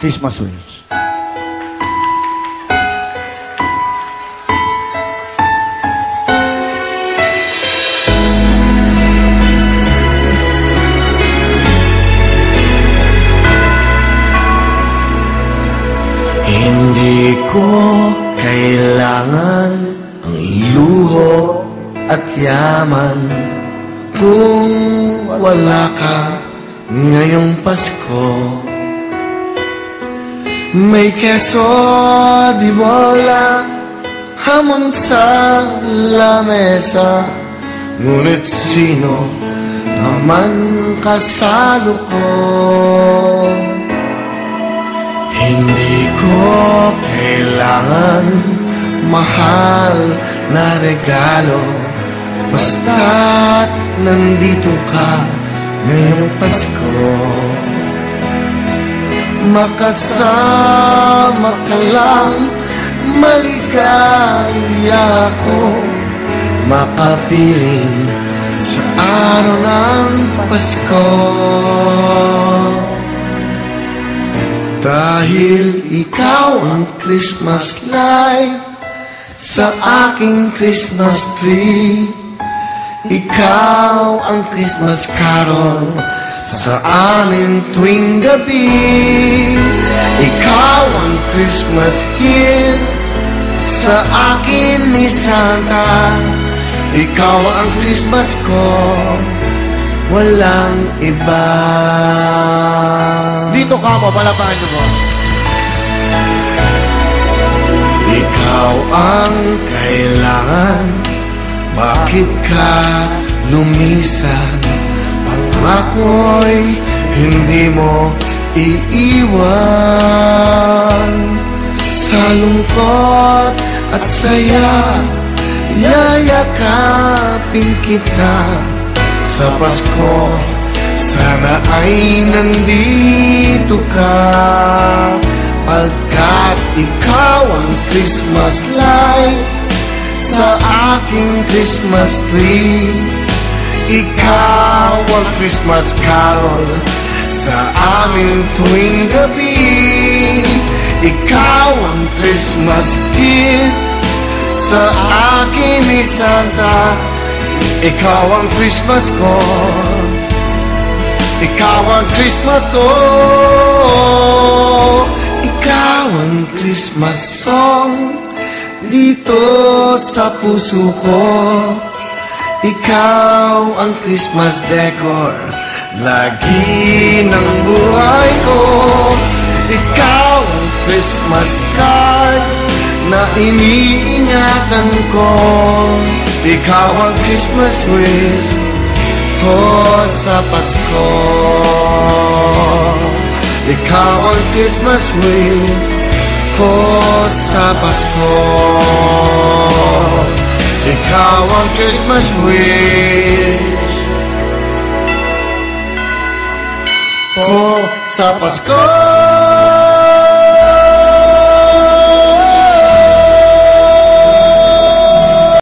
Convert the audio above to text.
Christmas wish. Hindi ko kailangan ang luho at yaman kung wala ka ngayong Pasko. May keso di bola, hamon sa lamesa, ngunit sino naman kasalo ko? Hindi ko kailangan mahal na regalo, basta't nandito ka ngayong Pasko. Makasama ka lang, maligaya ako, makapiling sa araw ng Pasko. Dahil ikaw ang Christmas light sa aking Christmas tree, ikaw ang Christmas carol sa amin tuwing gabi, ikaw ang Christmas gift sa akin ni Santa, ikaw ang Christmas ko, walang iba. Dito ka mo, palapahan niyo mo. Ikaw ang kailangan, bakit ka lumisan? Pangako'y hindi mo iiwan. Sa lungkot at saya, yayakapin kita. Sa Pasko, sana ay nandito ka, pagkat ikaw ang Christmas light sa aking Christmas tree, ikaw ang Christmas carol sa amin tuwing gabi, ikaw ang Christmas gift sa akin ni Santa, ikaw ang Christmas ko, ikaw ang Christmas ko, ikaw ang Christmas song dito sa puso ko, ikaw ang Christmas decor lagi ng buhay ko, ikaw ang Christmas card na iniingatan ko, ikaw ang Christmas wish ko sa Pasko, ikaw ang Christmas wish ko sa Pasko, ikaw ang Christmas wish ko sa Pasko.